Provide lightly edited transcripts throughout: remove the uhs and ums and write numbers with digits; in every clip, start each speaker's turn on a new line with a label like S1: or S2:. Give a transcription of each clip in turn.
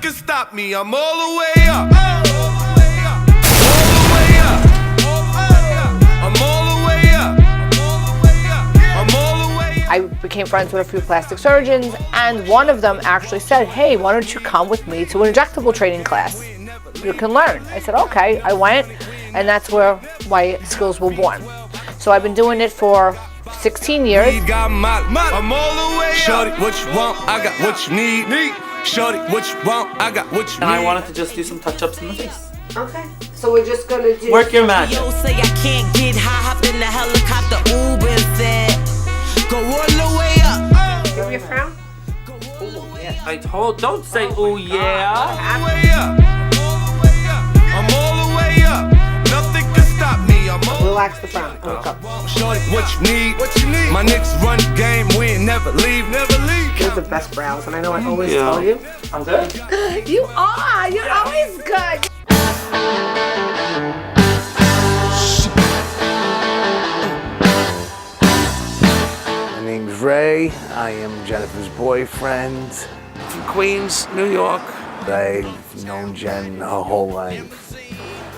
S1: can stop me. I'm all the way up. All the way up. I'm all the way up. I'm all the way up.
S2: I became friends with a few plastic surgeons, and one of them actually said, hey, why don't you come with me to an injectable training class? You can learn. I said, okay. I went, and that's where my skills were born. So I've been doing it for 16 years.
S1: I'm all the way up. Shorty, what you want? I got what you need. Shorty, what you want? I got what you need.
S3: And I wanted to just do some touch-ups in the face.
S2: Okay. So we're just gonna do...
S3: Work your magic.
S4: Yo, say I can't get high, hop in the helicopter, Uber instead. Go all the way up.
S2: Give me a frown.
S3: Don't say ooh yeah.
S1: I'm all the way up. Nothing can stop me. I'm all
S2: Relax the frown. Look up.
S1: Shorty, what you need? What you need? My niggas run the game. We ain't never leave. Never leave.
S2: You're the best brows, and I know I always tell you.
S3: I'm good.
S2: You are. You're always good.
S5: My name's Ray. I am Jennifer's boyfriend.
S1: From Queens, New York.
S5: I've known Jen her whole life.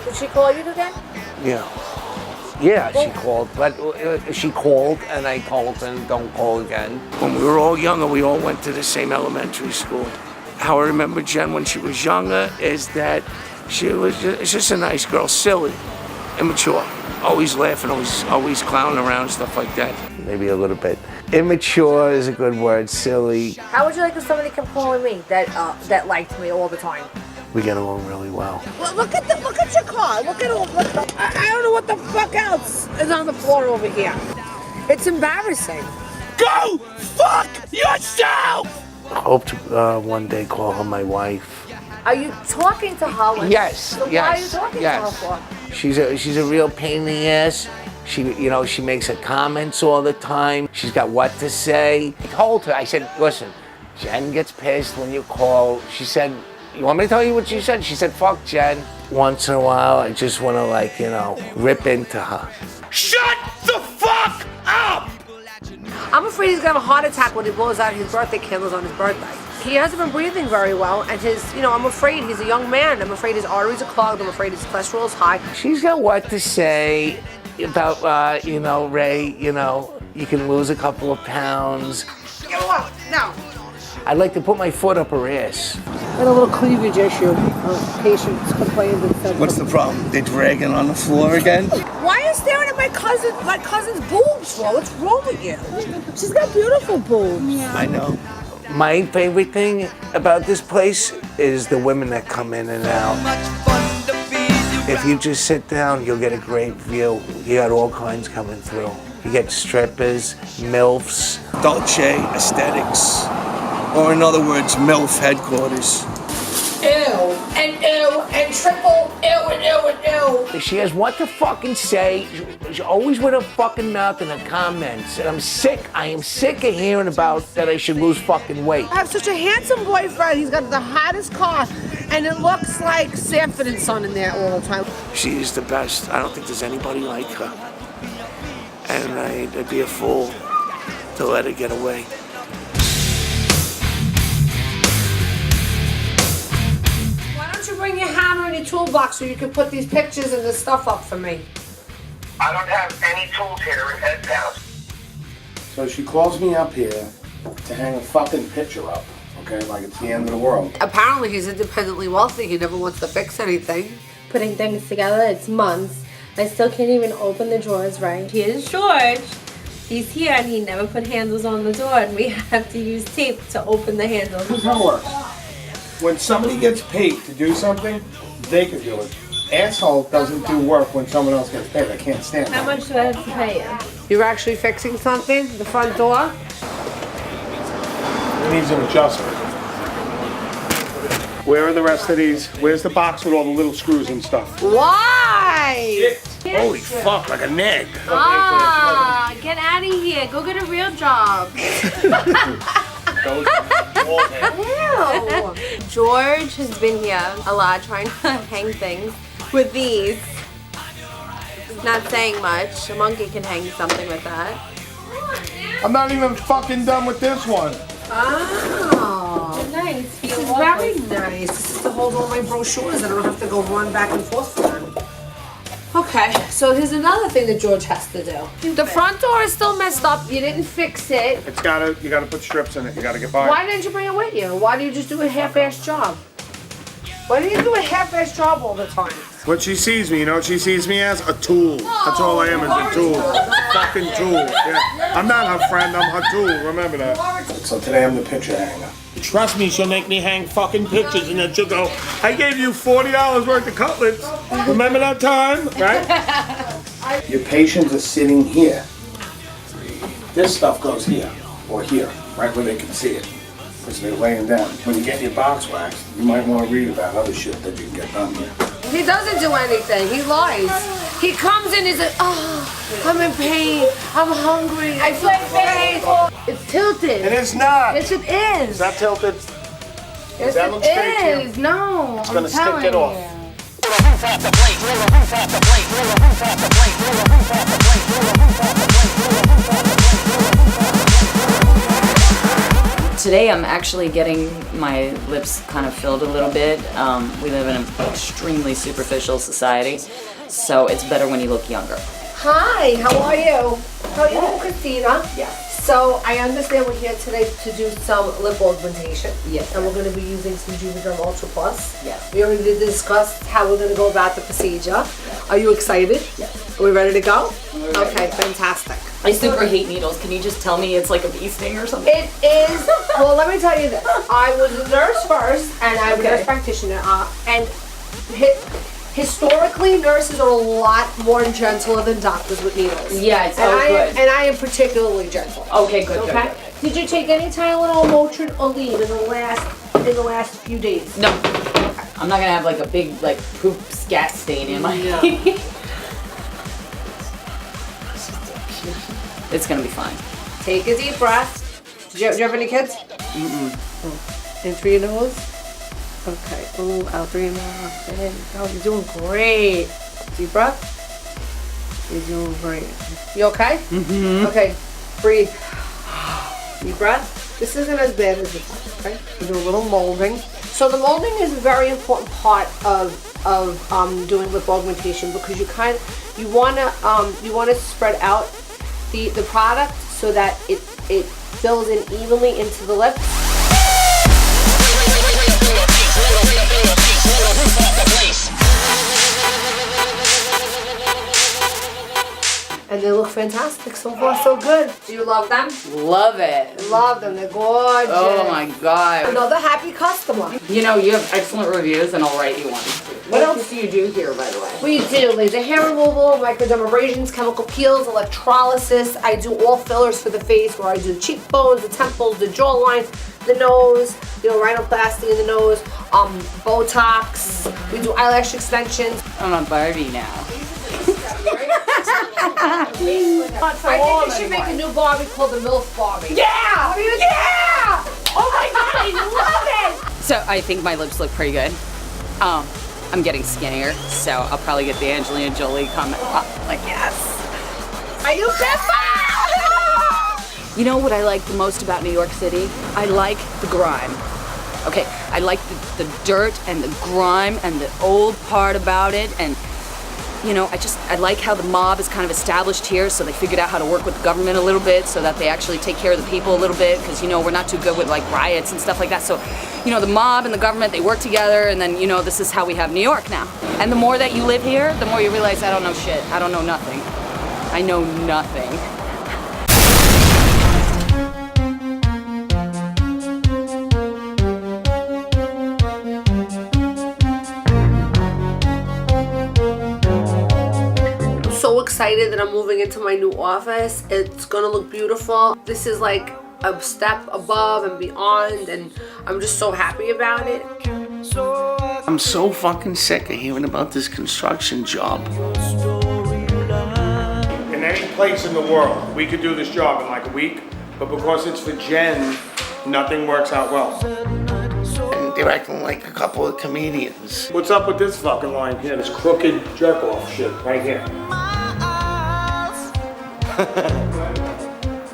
S2: Did she call you today?
S5: Yeah, she called, but she called and I told her don't call again.
S6: When we were all younger, we all went to the same elementary school. How I remember Jen when she was younger is that she was just a nice girl, silly, immature, always laughing, always clowning around, stuff like that.
S5: Maybe a little bit. Immature is a good word, silly.
S2: How would you like if somebody kept calling me that liked me all the time?
S5: We get along really well.
S2: Well, look at your car. Look at all. I don't know what the fuck else is on the floor over here. It's embarrassing.
S6: Go fuck yourself!
S5: I hope to one day call her my wife.
S2: Are you talking to her?
S5: Yes,
S2: so
S5: yes,
S2: why are you talking
S5: yes.
S2: to her for?
S5: She's a real pain in the ass. She makes her comments all the time. She's got what to say. I told her, I said, listen, Jen gets pissed when you call. She said, you want me to tell you what she said? She said, fuck Jen. Once in a while, I just want to rip into her.
S6: Shut the fuck up!
S2: I'm afraid he's gonna have a heart attack when he blows out his birthday candles on his birthday. He hasn't been breathing very well, and I'm afraid he's a young man. I'm afraid his arteries are clogged. I'm afraid his cholesterol is high.
S5: She's got what to say about, Ray, you can lose a couple of pounds.
S2: Get off, no.
S5: I'd like to put my foot up her ass.
S2: I had a little cleavage issue. Patients complained and said...
S6: What's the problem? They're dragging on the floor again?
S2: Why are you staring at my cousin's boobs for? What's wrong with you? She's got beautiful boobs.
S6: Yeah. I know.
S5: My favorite thing about this place is the women that come in and out. If you just sit down, you'll get a great view. You got all kinds coming through. You get strippers, MILFs.
S6: Dolce aesthetics. Or in other words, MILF headquarters.
S2: Ew, and triple ew, and ew, and ew.
S5: She has what to fucking say. She's always with her fucking mouth in her comments. And I am sick of hearing about that I should lose fucking weight.
S2: I have such a handsome boyfriend. He's got the hottest car, and it looks like Sanford and Son in there all the time.
S6: She is the best. I don't think there's anybody like her. And I'd be a fool to let her get away.
S2: Bring your hammer and your toolbox so you can put these pictures and this stuff up for me.
S7: I don't have any tools here in Ed's house.
S8: So she calls me up here to hang a fucking picture up, okay? Like it's the end of the world.
S2: Apparently he's independently wealthy. He never wants to fix anything.
S9: Putting things together, it's months. I still can't even open the drawers right. Here's George. He's here and he never put handles on the door and we have to use tape to open the handles.
S8: Here's how it works. When somebody gets paid to do something, they can do it. Asshole doesn't do work when someone else gets paid. I can't stand
S9: How
S8: that.
S9: much do I have to pay you?
S2: You're actually fixing something? The front door?
S8: It needs an adjustment. Where are the rest of these? Where's the box with all the little screws and stuff?
S2: Why?
S6: Holy fuck, like a neg.
S9: Ah, get out of here. Go get a real job.
S2: Ew.
S9: George has been here a lot trying to hang things with these. Not saying much. A monkey can hang something with that.
S8: I'm not even fucking done with this one.
S9: Oh. nice.
S2: This is very nice. This is to hold all my brochures and I don't have to go run back and forth for them. Okay, so here's another thing that George has to do. The front door is still messed up. You didn't fix it.
S8: You gotta put strips in it. You gotta get by.
S2: Why didn't you bring it with you? Why do you just do a half-assed job? Why do you do a half-assed job all the time?
S8: What she sees me, you know what she sees me as? A tool. That's all I am, is a tool. Fucking tool. Yeah. I'm not her friend, I'm her tool. Remember that. So today I'm the picture hanger. Trust me, she'll make me hang fucking pictures and then she'll go, I gave you $40 worth of cutlets. Remember that time? Right? Your patients are sitting here. This stuff goes here or here, right where they can see it. Because they're laying down. When you get your box waxed, you might want to read about other shit that you can get done here.
S2: He doesn't do anything. He lies. He comes in, he's like, oh, I'm in pain. I'm hungry. I feel pain. It's tilted.
S8: And it's not.
S2: Yes, it is.
S8: Is that tilted?
S2: Yes,
S8: that look straight to you?
S2: it is. No,
S8: It's gonna stick it off.
S10: Today I'm actually getting my lips kind of filled a little bit. We live in an extremely superficial society, so it's better when you look younger.
S2: Hi, how are you? How are you doing, Christina?
S10: Yeah.
S2: So I understand we're here today to do some lip augmentation.
S10: Yes.
S2: And we're going to be using some Juvederm Ultra Plus.
S10: Yes.
S2: We already discussed how we're going to go about the procedure. Yes. Are you excited?
S10: Yes.
S2: Are we ready to go? Okay, fantastic.
S10: I super hate needles. Can you just tell me it's like a bee sting or something?
S2: It is, well, let me tell you this. I was a nurse first, and I'm a nurse practitioner, and historically, nurses are a lot more gentler than doctors with needles.
S10: Yeah, it's
S2: and
S10: good.
S2: And I am particularly gentle.
S10: Okay, good,
S2: Okay?
S10: good.
S2: Did you take any Tylenol, Motrin, or Aleve in the last few days?
S10: No. Okay. I'm not gonna have like a big like poop scat stain in my It's gonna be fine.
S2: Take a deep breath. Do you have any kids? Mm-mm. In through your nose? Okay. Ooh, out through your mouth. There you go. You're doing great. Deep breath. You're doing great. You okay? Mm-hmm. Okay. Breathe. Deep breath. This isn't as bad as this, okay? You do a little molding. So the molding is a very important part of doing lip augmentation because you wanna spread out the product so that it fills in evenly into the lip. And they look fantastic. So far, so good. Do you love them?
S10: Love it.
S2: Love them. They're gorgeous.
S10: Oh my god.
S2: Another happy customer.
S10: You know, you have excellent reviews and I'll write you one. What else do you do here, by the way?
S2: We do laser hair removal, microdermabrasions, chemical peels, electrolysis. I do all fillers for the face where I do the cheekbones, the temples, the jawline, the nose, rhinoplasty in the nose, Botox. We do eyelash extensions.
S10: I'm on Barbie now.
S2: I think they should make a new Barbie called the MILF Barbie.
S10: Yeah!
S2: Yeah! Oh my god, I love it!
S10: So I think my lips look pretty good. I'm getting skinnier, so I'll probably get the Angelina Jolie comment. Like, yes.
S2: Are you
S10: You know what I like the most about New York City? I like the grime. Okay, I like the dirt and the grime and the old part about it, and I like how the mob is kind of established here, so they figured out how to work with the government a little bit so that they actually take care of the people a little bit, because we're not too good with like riots and stuff like that. So the mob and the government, they work together, and then this is how we have New York now. And the more that you live here, the more you realize I don't know shit. I don't know nothing. I know nothing.
S2: So excited that I'm moving into my new office. It's gonna look beautiful. This is like a step above and beyond, and I'm just so happy about it.
S6: I'm so fucking sick of hearing about this construction job.
S8: In any place in the world, we could do this job in like a week, but because it's for Jen, nothing works out well.
S6: And they're acting like a couple of comedians.
S8: What's up with this fucking line here? This crooked jerk-off shit right here.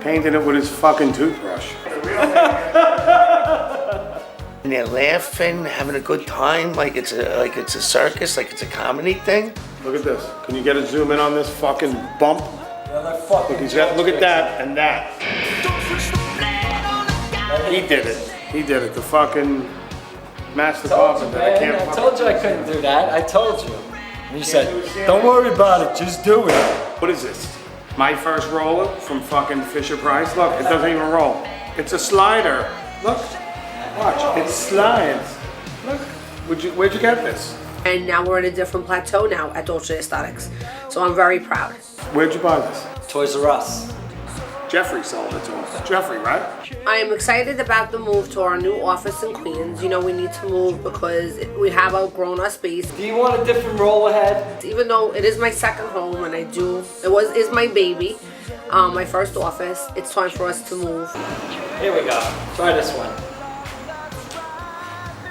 S8: Painted it with his fucking toothbrush.
S6: And they're laughing, having a good time, like it's a circus, like it's a comedy thing.
S8: Look at this. Can you get a zoom in on this fucking bump? Look at that and that. He did it. He did it. The fucking master carpenter.
S11: I told you I couldn't do that. I told you. And you said, don't worry about it, just do it.
S8: What is this? My first roller from fucking Fisher Price. Look, it doesn't even roll. It's a slider. Look. Watch. It slides. Look. Where'd you get this?
S2: And now we're in a different plateau now at Dolce Aesthetics. So I'm very proud.
S8: Where'd you buy this?
S11: Toys R Us.
S8: Jeffrey sold it to us. Jeffrey, right?
S2: I am excited about the move to our new office in Queens. You know, we need to move because we have outgrown our space.
S11: Do you want a different roll ahead?
S2: Even though it is my second home and is my baby, my first office, it's time for us to move.
S11: Here we go. Try this one.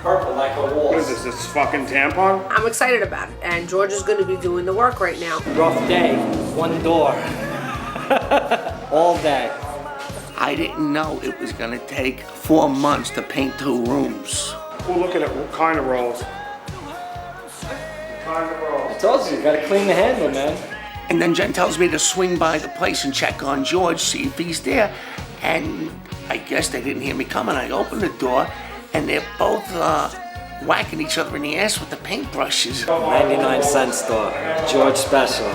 S11: Purple like a wall.
S8: What is this? This fucking tampon?
S2: I'm excited about it, and George is going to be doing the work right now.
S11: Rough day, one door. All day.
S6: I didn't know it was gonna take 4 months to paint 2 rooms.
S8: Well, look at it. What kind of rolls?
S11: I told you gotta clean the handle, man.
S6: And then Jen tells me to swing by the place and check on George, see if he's there. And I guess they didn't hear me coming. I opened the door, and they're both whacking each other in the ass with the paintbrushes.
S11: 99-cent store. George special.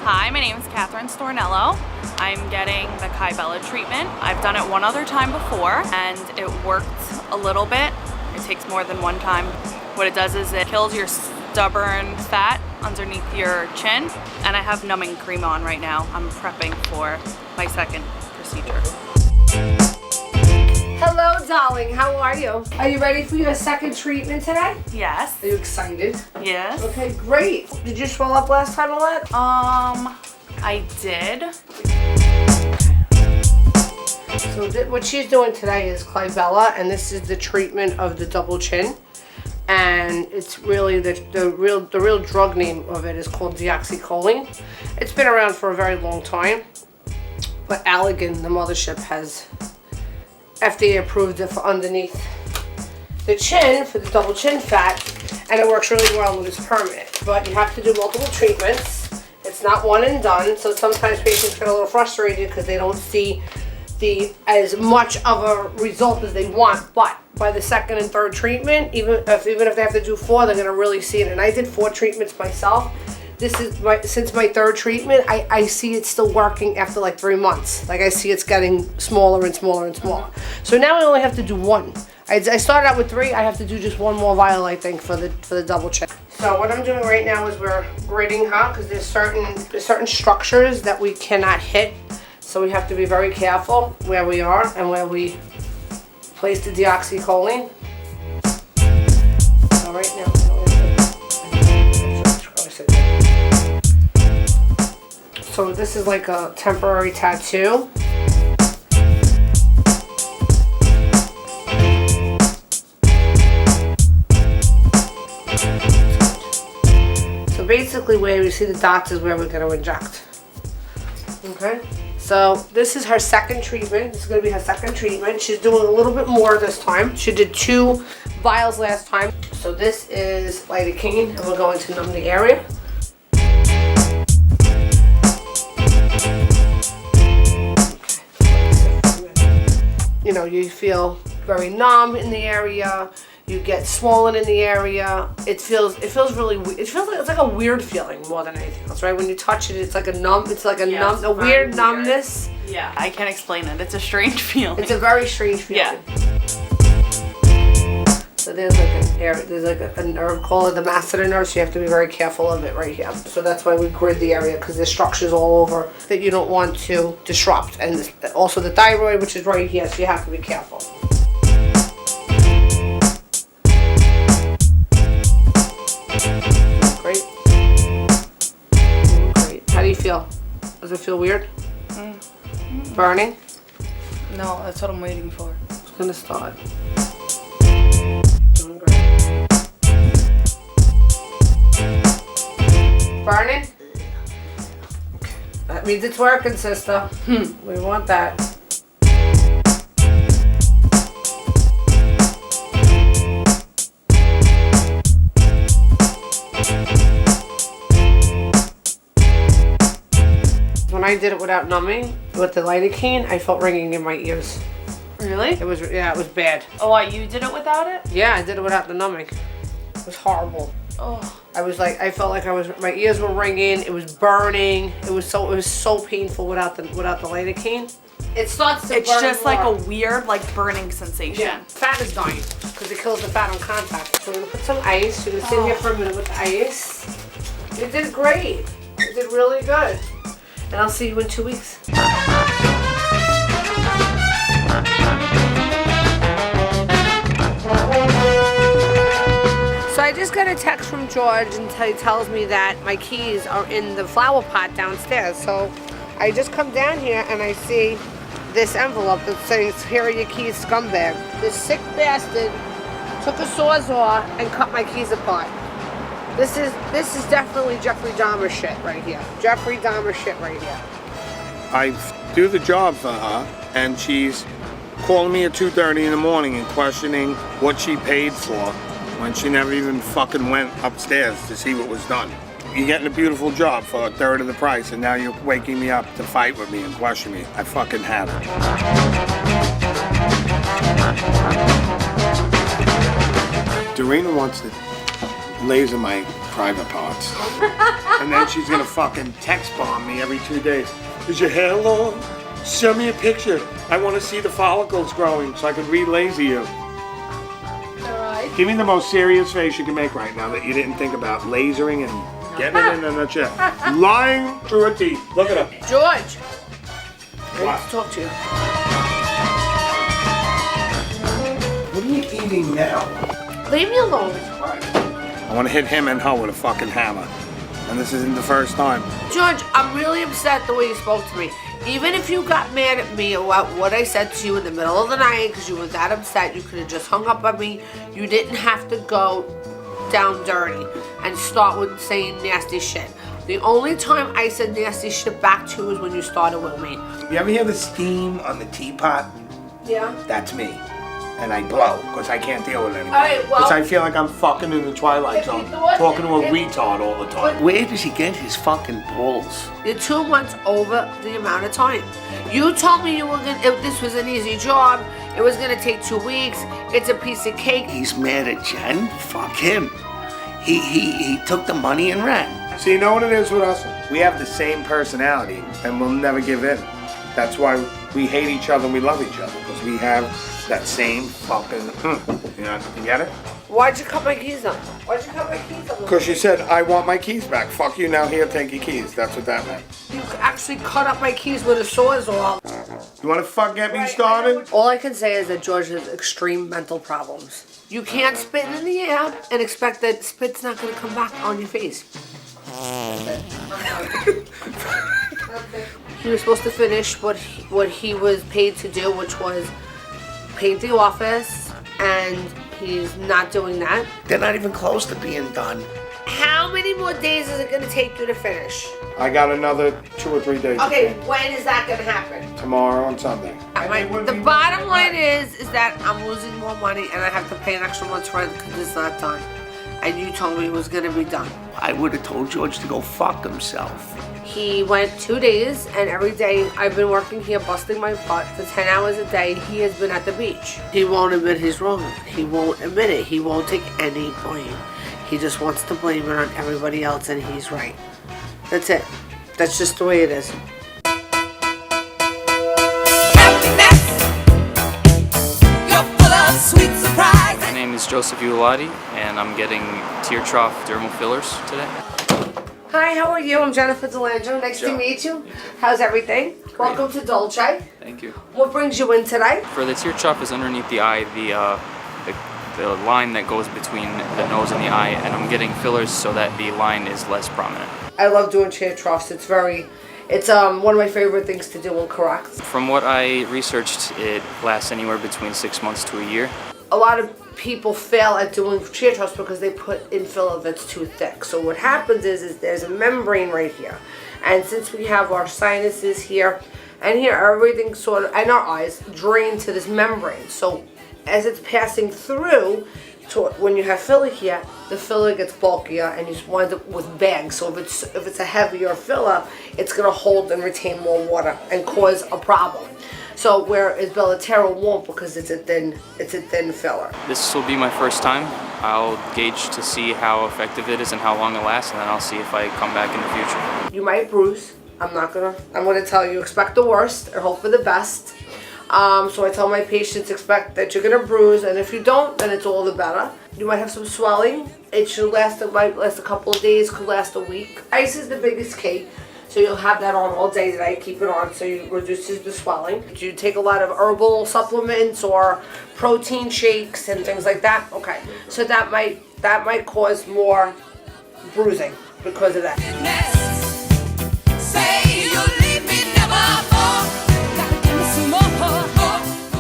S12: Hi, my name is Catherine Stornello. I'm getting the Kybella treatment. I've done it one other time before and it worked a little bit. It takes more than one time. What it does is it kills your stubborn fat underneath your chin, and I have numbing cream on right now. I'm prepping for my second procedure.
S2: Hello, darling. How are you? Are you ready for your second treatment today?
S12: Yes.
S2: Are you excited?
S12: Yes.
S2: Okay, great. Did you swell up last time a lot?
S12: I did.
S2: So what she's doing today is Kybella, and this is the treatment of the double chin. And it's really the real drug name of it is called deoxycholine. It's been around for a very long time, but Allergan, the mothership, has FDA approved it for underneath the chin for the double chin fat, and it works really well and it's permanent. But you have to do multiple treatments. It's not one and done, so sometimes patients get a little frustrated because they don't see as much of a result as they want. But by the second and third treatment, even if they have to do 4, they're gonna really see it. And I did 4 treatments myself. This is since my third treatment, I see it still working after like 3 months. Like I see it's getting smaller and smaller and smaller. So now I only have to do 1. I started out with 3. I have to do just 1 more vial, I think, for the double chin. So what I'm doing right now is we're gridding her because there's certain structures that we cannot hit. So we have to be very careful where we are and where we place the deoxycholine. So right now, so this is like a temporary tattoo. So basically where you see the dots is where we're going to inject. Okay? So this is her second treatment. This is going to be her second treatment. She's doing a little bit more this time. She did 2 vials last time. So this is lidocaine, and we're going to numb the area. You know, you feel very numb in the area. You get swollen in the area. It feels really weird. It feels like it's like a weird feeling more than anything else, right? When you touch it, it's like a numb. It's like a weird numbness.
S12: Yeah, I can't explain it. It's a strange feeling.
S2: It's a very strange feeling.
S12: Yeah.
S2: So there's like an area. There's like a nerve called the masseter nerve. So you have to be very careful of it right here. So that's why we grid the area, because there's structures all over that you don't want to disrupt, and also the thyroid, which is right here. So you have to be careful. Great. Great. How do you feel? Does it feel weird? Burning?
S12: No, that's what I'm waiting for.
S2: It's gonna start. Doing great. Burning? That means it's working, sister. We want that. When I did it without numbing, with the lidocaine, I felt ringing in my ears.
S12: Really?
S2: It was bad.
S12: Oh, what, you did it without it?
S2: Yeah, I did it without the numbing. It was horrible.
S12: Oh.
S2: I felt like my ears were ringing. It was burning. It was so painful without the lidocaine. It starts to
S12: It's
S2: burn
S12: just
S2: more.
S12: like a weird, like, burning sensation.
S2: Yeah, fat is dying because it kills the fat on contact. So we're gonna put some ice. You're gonna sit here for a minute with the ice. You did great. You did really good. And I'll see you in 2 weeks. So I just got a text from George and he tells me that my keys are in the flower pot downstairs. So I just come down here and I see this envelope that says, "Here are your keys, scumbag." This sick bastard took a sawzall and cut my keys apart. This is definitely Jeffrey Dahmer shit right here. Jeffrey Dahmer shit right here.
S8: I do the job for her, and she's calling me at 2:30 in the morning and questioning what she paid for when she never even fucking went upstairs to see what was done. You're getting a beautiful job for a third of the price, and now you're waking me up to fight with me and question me. I fucking had it. Dorena wants to laser my private parts. And then she's gonna fucking text bomb me every 2 days. Is your hair long? Send me a picture. I want to see the follicles growing so I can re-laser you.
S2: Alright.
S8: Give me the most serious face you can make right now that you didn't think about lasering and getting it in and that's it. Lying through her teeth. Look at her.
S2: George, I
S8: What?
S2: need to talk to you.
S8: What are you eating now?
S2: Leave me alone.
S8: I want to hit him and her with a fucking hammer. And this isn't the first time.
S2: George, I'm really upset the way you spoke to me. Even if you got mad at me about what I said to you in the middle of the night because you were that upset, you could have just hung up on me. You didn't have to go down dirty and start with saying nasty shit. The only time I said nasty shit back to you was when you started with me.
S8: You ever hear the steam on the teapot?
S2: Yeah.
S8: That's me. And I blow because I can't deal with it anymore.
S2: Alright, well-
S8: Because I feel like I'm fucking in the Twilight
S2: If you
S8: Zone,
S2: thought-
S8: talking to a
S2: if-
S8: retard all the time. Where does he get his fucking balls?
S2: You're 2 months over the amount of time. You told me you were gonna. If this was an easy job, it was gonna take 2 weeks. It's a piece of cake.
S6: He's mad at Jen? Fuck him. He took the money and ran.
S8: So you know what it is with us? We have the same personality and we'll never give in. That's why we hate each other and we love each other because we have that same fucking. You get it?
S2: Why'd you cut my keys up? Why'd you cut my keys up?
S8: Because you said I want my keys back. Fuck you now. Here, take your keys. That's what that meant.
S2: You actually cut up my keys with a sawzall.
S8: You want to fuck get me started?
S2: All I can say is that George has extreme mental problems. You can't spit in the air and expect that spit's not going to come back on your face. He was supposed to finish what he was paid to do, which was paint the office, and he's not doing that.
S6: They're not even close to being done.
S2: How many more days is it going to take you to finish?
S8: I got another 2 or 3 days.
S2: Okay, when is that going to happen?
S8: Tomorrow and Sunday.
S2: The bottom line is that I'm losing more money and I have to pay an extra month's rent because it's not done. And you told me it was going to be done.
S6: I would have told George to go fuck himself.
S2: He went 2 days, and every day I've been working here busting my butt for 10 hours a day. He has been at the beach. He won't admit he's wrong. He won't admit it. He won't take any blame. He just wants to blame it on everybody else, and he's right. That's it. That's just the way it is.
S13: My name is Joseph Ulalati, and I'm getting tear trough dermal fillers today.
S2: Hi, how are you? I'm Jennifer DeLandro. Nice to meet you. How's everything? Welcome to Dolce.
S13: Thank you.
S2: What brings you in today?
S13: For the tear trough is underneath the eye, the line that goes between the nose and the eye, and I'm getting fillers so that the line is less prominent.
S2: I love doing tear troughs. It's one of my favorite things to do and correct.
S13: From what I researched, it lasts anywhere between 6 months to a year.
S2: a lot of people fail at doing shear truss because they put in filler that's too thick. So what happens is there's a membrane right here. And since we have our sinuses here and here, everything sort of, and our eyes, drain to this membrane. So as it's passing through, when you have filler here, the filler gets bulkier and you wind up with bags. So if it's a heavier filler, it's going to hold and retain more water and cause a problem. So whereas Bellatera won't, because it's a thin filler.
S13: This will be my first time. I'll gauge to see how effective it is and how long it lasts, and then I'll see if I come back in the future.
S2: You might bruise. I'm gonna tell you, expect the worst and hope for the best. So I tell my patients, expect that you're gonna bruise, and if you don't, then it's all the better. You might have some swelling. It should last, it might last a couple of days, could last a week. Ice is the biggest key. So you'll have that on all day today, keep it on so it reduces the swelling. Do you take a lot of herbal supplements or protein shakes and things like that? Okay, so that might cause more bruising because of that.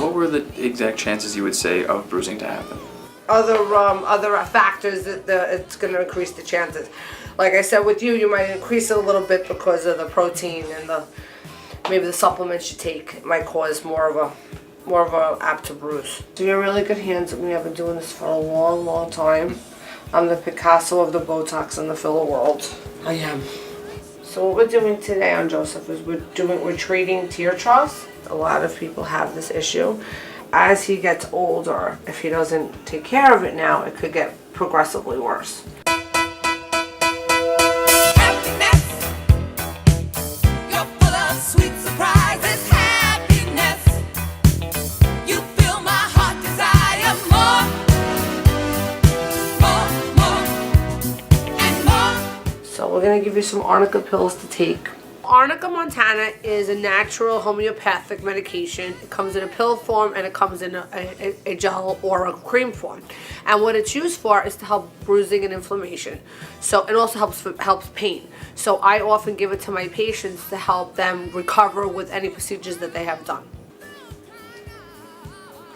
S13: What were the exact chances you would say of bruising to happen?
S2: Other factors that it's going to increase the chances. Like I said, with you might increase it a little bit because of the protein and maybe the supplements you take might cause more of a apt to bruise. So you're really good hands. I mean, I've been doing this for a long, long time. I'm the Picasso of the Botox and the filler world. I am. So what we're doing today on Joseph is we're treating tear troughs. A lot of people have this issue. As he gets older, if he doesn't take care of it now, it could get progressively worse. So we're going to give you some arnica pills to take. Arnica montana is a natural homeopathic medication. It comes in a pill form and it comes in a gel or a cream form. And what it's used for is to help bruising and inflammation. So it also helps pain. So I often give it to my patients to help them recover with any procedures that they have done.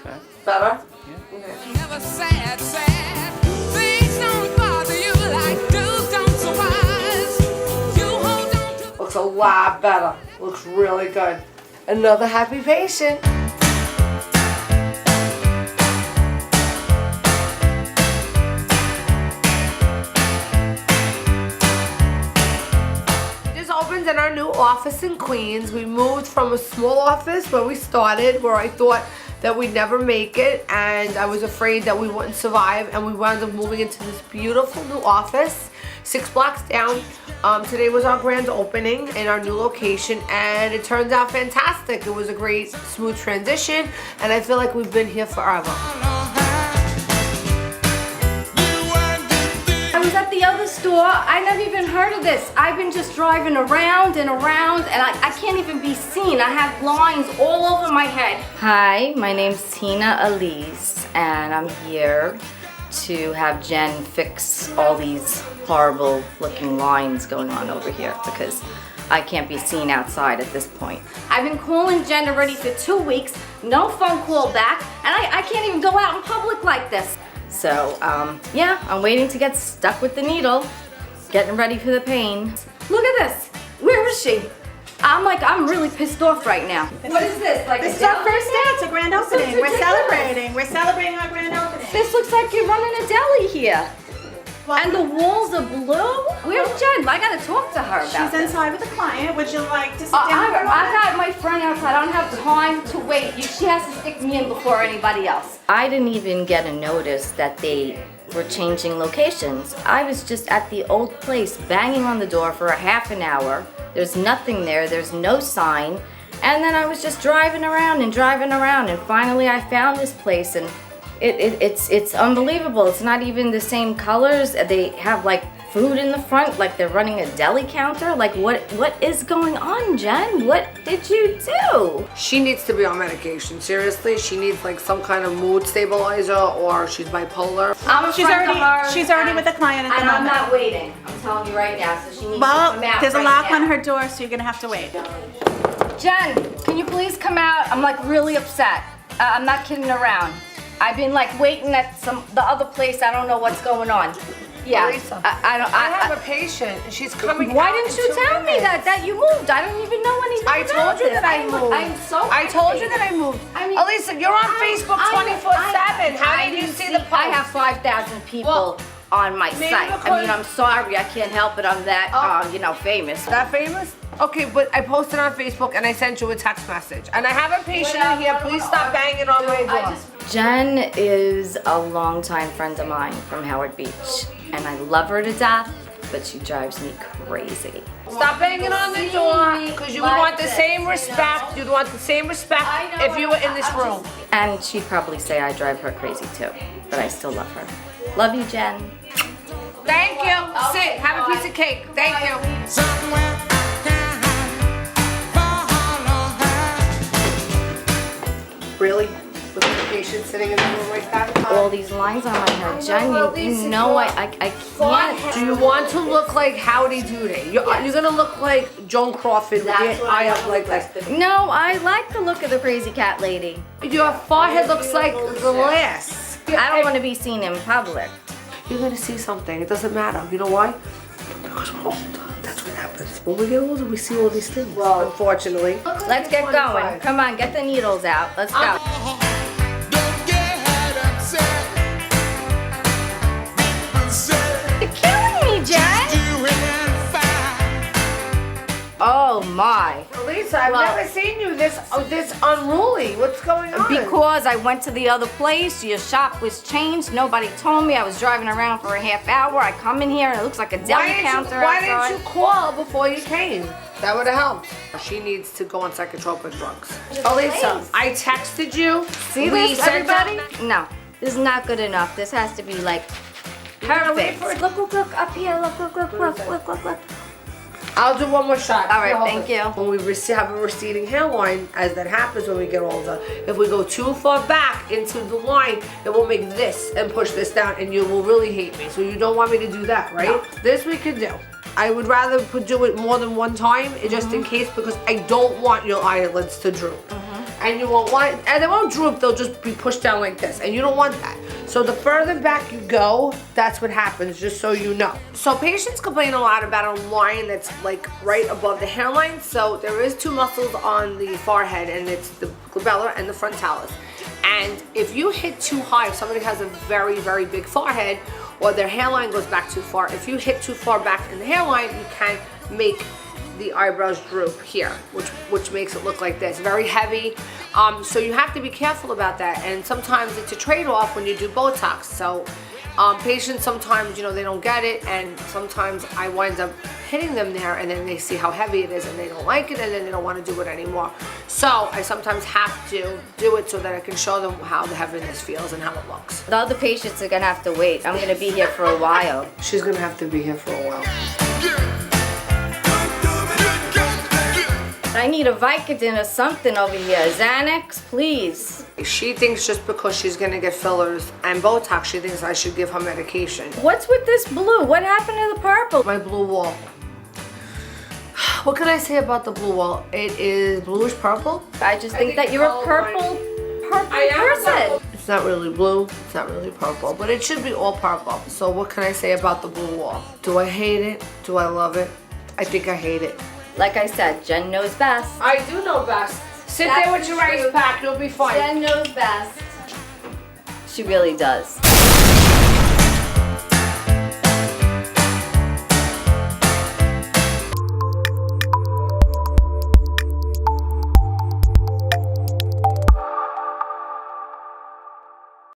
S13: Okay.
S2: Better?
S13: Yeah.
S2: Okay.
S4: Never sad. Things don't bother you like dudes don't surprise.
S2: Looks a lot better. Looks really good. Another happy patient. This opens in our new office in Queens. We moved from a small office where we started, where I thought that we'd never make it, and I was afraid that we wouldn't survive, and we wound up moving into this beautiful new office 6 blocks down. Today was our grand opening in our new location, and it turned out fantastic. It was a great, smooth transition, and I feel like we've been here forever.
S14: I was at the other store. I never even heard of this. I've been just driving around and around, and I can't even be seen. I have lines all over my head.
S10: Hi, my name's Tina Elise, and I'm here to have Jen fix all these horrible looking lines going on over here because I can't be seen outside at this point.
S14: I've been calling Jen already for 2 weeks, no phone call back, and I can't even go out in public like this.
S10: So, yeah, I'm waiting to get stuck with the needle, getting ready for the pain.
S14: Look at this. Where is she? I'm really pissed off right now. What is this? Like
S15: this is our first day. It's a grand opening. We're celebrating. We're celebrating our grand opening.
S14: This looks like you're running a deli here. And the walls are blue? Where's Jen? I gotta talk to her about
S15: She's inside with a client. Would you like to sit down?
S14: I got my friend outside. I don't have time to wait. She has to stick me in before anybody else.
S10: I didn't even get a notice that they were changing locations. I was just at the old place banging on the door for a half an hour. There's nothing there, there's no sign. And then I was just driving around, and finally I found this place, and it's unbelievable. It's not even the same colors. They have like food in the front, like they're running a deli counter. Like what is going on, Jen? What did you do?
S2: She needs to be on medication, seriously. She needs like some kind of mood stabilizer, or she's bipolar.
S15: She's already with a client at the moment.
S14: I'm not waiting. I'm telling you right now, so she needs to come out.
S15: There's a
S14: right
S15: lock
S14: now.
S15: on her door, so you're gonna have to wait.
S14: Jen, can you please come out? I'm like really upset. I'm not kidding around. I've been like waiting at the other place. I don't know what's going on. Yeah,
S2: Lisa,
S14: I
S2: have a patient and she's coming.
S14: Why
S2: out
S14: didn't
S2: in
S14: you
S2: 2
S14: tell me
S2: minutes.
S14: that you moved? I don't even know anything.
S2: I told you that I moved.
S14: I'm so
S2: I told you
S14: happy.
S2: that I moved.
S14: I mean,
S2: Elisa, you're on Facebook 24/7. How did you see the post?
S14: I have 5,000 people on my
S2: maybe
S14: site. I
S2: because-
S14: mean, I'm sorry, I can't help it. I'm that, famous.
S2: That famous? Okay, but I posted on Facebook and I sent you a text message. And I have a patient in here. Please stop banging on my door.
S14: Jen is a longtime friend of mine from Howard Beach, and I love her to death, but she drives me crazy.
S2: Stop banging on the door, because you would want the same respect. You'd want the same respect if you were in this room.
S14: And she'd probably say I drive her crazy too, but I still love her. Love you, Jen.
S2: Thank you. Sit, have a piece of cake. Thank you. Really? With the patient sitting in the room like that?
S14: All these lines on my hair, Jen, you know I can't.
S2: Do you want to look like Howdy Doody? You're gonna look like Joan Crawford with your eye up like this.
S14: No, I like the look of the crazy cat lady.
S2: Your forehead looks like glass.
S14: I don't want to be seen in public.
S2: You're gonna see something. It doesn't matter. You know why? Because we're old. That's what happens. When we get older, we see all these things. Well, unfortunately.
S14: Let's get going. Come on, get the needles out. Let's go. You're killing me, Jen. Oh my.
S2: Lisa, I've never seen you this unruly. What's going on?
S14: Because I went to the other place, your shop was changed, nobody told me, I was driving around for a half hour, I come in here and it looks like a deli counter
S2: Why
S14: outside.
S2: didn't you call before you came? That would have helped. She needs to go on psychotropic drugs. Lisa, I texted you.
S14: See this, everybody? No, this is not good enough. This has to be like perfect. Look, up here, look.
S2: I'll do one more shot.
S14: All right, thank you.
S2: When we have a receding hairline, as that happens when we get older, if we go too far back into the line, it will make this and push this down, and you will really hate me. So you don't want me to do that, right? No. This we could do. I would rather do it more than one time, just in case, because I don't want your eyelids to droop. And you won't want, and they won't droop, they'll just be pushed down like this, and you don't want that. So the further back you go, that's what happens, just so you know. So patients complain a lot about a line that's like right above the hairline. So there is two muscles on the forehead, and it's the glabellar and the frontalis. And if you hit too high, if somebody has a very, very big forehead, or their hairline goes back too far, if you hit too far back in the hairline, you can make the eyebrows droop here, which makes it look like this, very heavy. So you have to be careful about that, and sometimes it's a trade-off when you do Botox. So patients sometimes, they don't get it, and sometimes I wind up hitting them there, and then they see how heavy it is, and they don't like it, and then they don't want to do it anymore. So I sometimes have to do it so that I can show them how the heaviness feels and how it looks.
S14: The other patients are gonna have to wait. I'm gonna be here for a while.
S2: She's gonna have to be here for a while.
S14: I need a Vicodin or something over here. Xanax, please.
S2: She thinks just because she's gonna get fillers and Botox, she thinks I should give her medication.
S14: What's with this blue? What happened to the purple?
S2: My blue wall. What can I say about the blue wall? It is bluish purple.
S14: I just think that you're a purple person.
S2: It's not really blue, it's not really purple, but it should be all purple. So what can I say about the blue wall? Do I hate it? Do I love it? I think I hate it.
S14: Like I said, Jen knows best.
S2: I do know best. Sit there with your ice pack, you'll be fine.
S14: Jen knows best. She really does.